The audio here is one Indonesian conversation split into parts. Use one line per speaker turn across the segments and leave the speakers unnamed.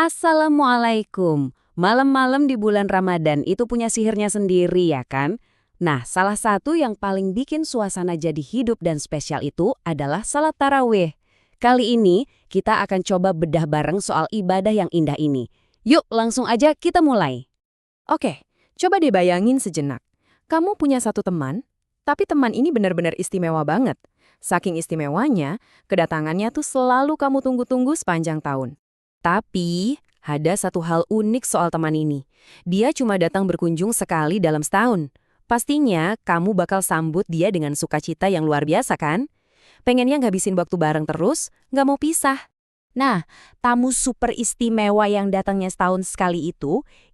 Assalamualaikum. Malam-malam di bulan Ramadan itu punya sihirnya sendiri ya kan? Nah, salah satu yang paling bikin suasana jadi hidup dan spesial itu adalah salat tarawih. Kali ini kita akan coba bedah bareng soal ibadah yang indah ini. Yuk langsung aja kita mulai.
Oke, coba deh bayangin sejenak. Kamu punya satu teman, tapi teman ini benar-benar istimewa banget. Saking istimewanya, kedatangannya tuh selalu kamu tunggu-tunggu sepanjang tahun. Tapi, ada satu hal unik soal teman ini. Dia cuma datang berkunjung sekali dalam setahun. Pastinya, kamu bakal sambut dia dengan sukacita yang luar biasa kan? Pengennya ngabisin waktu bareng terus, nggak mau pisah.
Nah, tamu super istimewa yang datangnya setahun sekali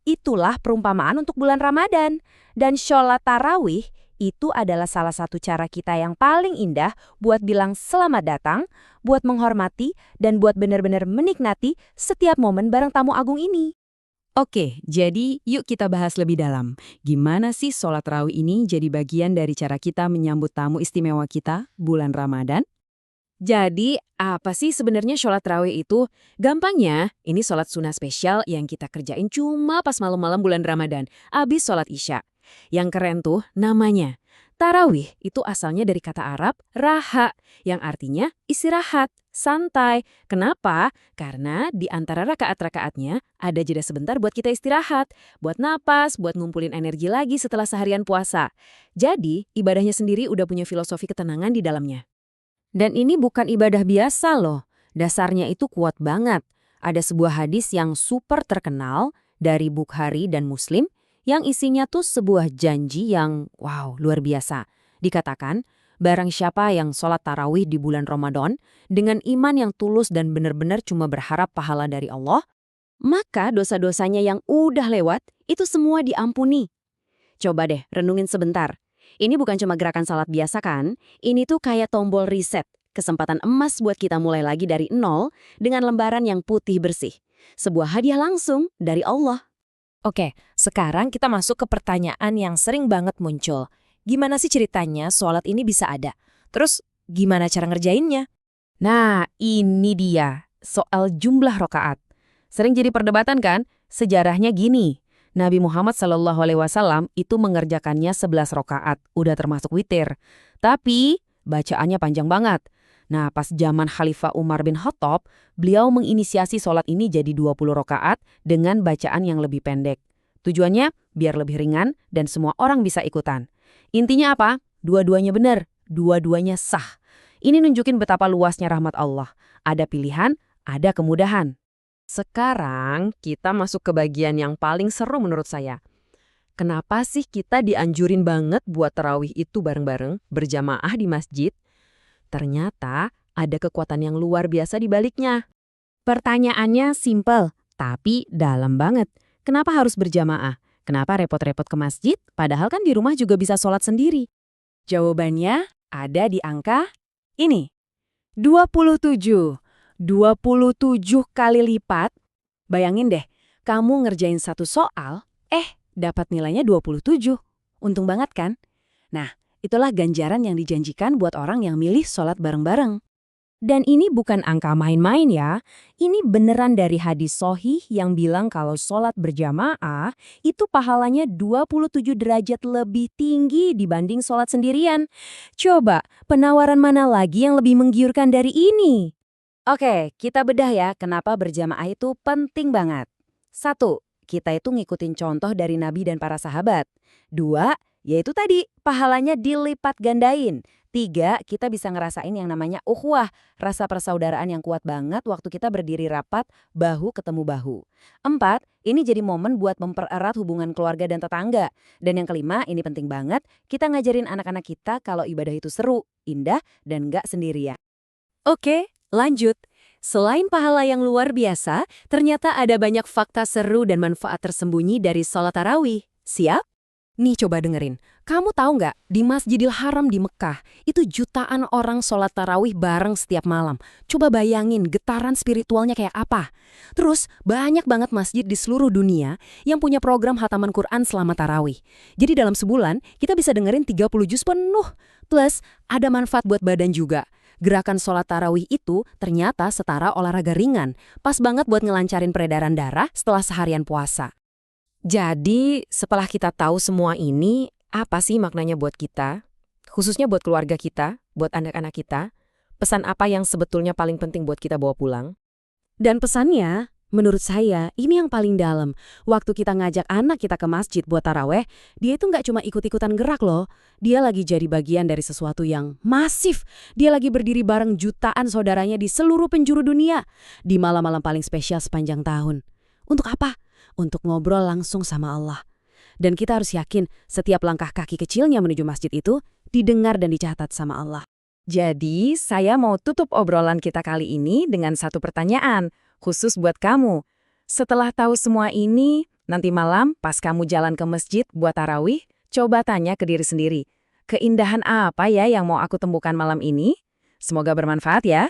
itulah perumpamaan untuk bulan Ramadan. Dan sholat tarawih itu adalah salah satu cara kita yang paling indah buat bilang selamat datang, buat menghormati, dan buat benar-benar menikmati setiap momen bareng tamu agung ini.
Oke, jadi yuk kita bahas lebih dalam. Gimana sih sholat tarawih ini jadi bagian dari cara kita menyambut tamu istimewa kita bulan Ramadan? Jadi, apa sih sebenarnya sholat tarawih itu? Gampangnya, ini sholat sunnah spesial yang kita kerjain cuma pas malam-malam bulan Ramadan, abis sholat Isya. Yang keren tuh namanya. Tarawih itu asalnya dari kata Arab raha, yang artinya istirahat, santai. Kenapa? Karena di antara rakaat-rakaatnya ada jeda sebentar buat kita istirahat, buat napas, buat ngumpulin energi lagi setelah seharian puasa. Jadi, ibadahnya sendiri udah punya filosofi ketenangan di dalamnya.
Dan ini bukan ibadah biasa loh. Dasarnya itu kuat banget. Ada sebuah hadis yang super terkenal dari Bukhari dan Muslim yang isinya tuh sebuah janji yang luar biasa. Dikatakan, barang siapa yang sholat tarawih di bulan Ramadan dengan iman yang tulus dan benar-benar cuma berharap pahala dari Allah, maka dosa-dosanya yang udah lewat itu semua diampuni. Coba deh renungin sebentar. Ini bukan cuma gerakan salat biasa kan? Ini tuh kayak tombol reset. Kesempatan emas buat kita mulai lagi dari nol dengan lembaran yang putih bersih. Sebuah hadiah langsung dari Allah.
Oke, sekarang kita masuk ke pertanyaan yang sering banget muncul. Gimana sih ceritanya sholat ini bisa ada? Terus, gimana cara ngerjainnya?
Nah, ini dia, soal jumlah rokaat. Sering jadi perdebatan kan? Sejarahnya gini, Nabi Muhammad SAW itu mengerjakannya 11 rokaat, udah termasuk witir. Tapi, bacaannya panjang banget. Nah, pas zaman Khalifah Umar bin Khattab, beliau menginisiasi sholat ini jadi 20 rokaat dengan bacaan yang lebih pendek. Tujuannya, biar lebih ringan dan semua orang bisa ikutan. Intinya apa? Dua-duanya benar, dua-duanya sah. Ini nunjukin betapa luasnya rahmat Allah. Ada pilihan, ada kemudahan. Sekarang kita masuk ke bagian yang paling seru menurut saya. Kenapa sih kita dianjurin banget buat tarawih itu bareng-bareng, berjamaah di masjid? Ternyata ada kekuatan yang luar biasa di baliknya. Pertanyaannya simpel, tapi dalam banget. Kenapa harus berjamaah? Kenapa repot-repot ke masjid? Padahal kan di rumah juga bisa sholat sendiri. Jawabannya ada di angka ini. 27. 27 kali lipat. Bayangin deh, kamu ngerjain satu soal, dapat nilainya 27. Untung banget kan? Nah, itulah ganjaran yang dijanjikan buat orang yang milih sholat bareng-bareng.
Dan ini bukan angka main-main ya. Ini beneran dari hadis sahih yang bilang kalau sholat berjamaah itu pahalanya 27 derajat lebih tinggi dibanding sholat sendirian. Coba, penawaran mana lagi yang lebih menggiurkan dari ini?
Oke, kita bedah ya kenapa berjamaah itu penting banget. 1. Kita itu ngikutin contoh dari Nabi dan para sahabat. 2. Yaitu tadi, pahalanya dilipat gandain. 3. Kita bisa ngerasain yang namanya ukhuwah, rasa persaudaraan yang kuat banget waktu kita berdiri rapat, bahu ketemu bahu. 4. Ini jadi momen buat mempererat hubungan keluarga dan tetangga. Dan yang kelima, ini penting banget, kita ngajarin anak-anak kita kalau ibadah itu seru, indah, dan nggak sendirian.
Oke, lanjut. Selain pahala yang luar biasa, ternyata ada banyak fakta seru dan manfaat tersembunyi dari sholat tarawih. Siap? Nih coba dengerin. Kamu tahu nggak, di Masjidil Haram di Mekah, itu jutaan orang sholat tarawih bareng setiap malam. Coba bayangin getaran spiritualnya kayak apa. Terus, banyak banget masjid di seluruh dunia yang punya program khataman Quran selama tarawih. Jadi dalam sebulan, kita bisa dengerin 30 juz penuh. Plus, ada manfaat buat badan juga.
Gerakan sholat tarawih itu ternyata setara olahraga ringan, pas banget buat ngelancarin peredaran darah setelah seharian puasa.
Jadi, setelah kita tahu semua ini, apa sih maknanya buat kita? Khususnya buat keluarga kita, buat anak-anak kita. Pesan apa yang sebetulnya paling penting buat kita bawa pulang?
Dan pesannya, menurut saya, ini yang paling dalam. Waktu kita ngajak anak kita ke masjid buat taraweh, dia itu nggak cuma ikut-ikutan gerak loh. Dia lagi jadi bagian dari sesuatu yang masif. Dia lagi berdiri bareng jutaan saudaranya di seluruh penjuru dunia. Di malam-malam paling spesial sepanjang tahun. Untuk apa? Untuk ngobrol langsung sama Allah. Dan kita harus yakin setiap langkah kaki kecilnya menuju masjid itu didengar dan dicatat sama Allah.
Jadi, saya mau tutup obrolan kita kali ini dengan satu pertanyaan, khusus buat kamu. Setelah tahu semua ini, nanti malam pas kamu jalan ke masjid buat tarawih, coba tanya ke diri sendiri, keindahan apa ya yang mau aku temukan malam ini? Semoga bermanfaat ya.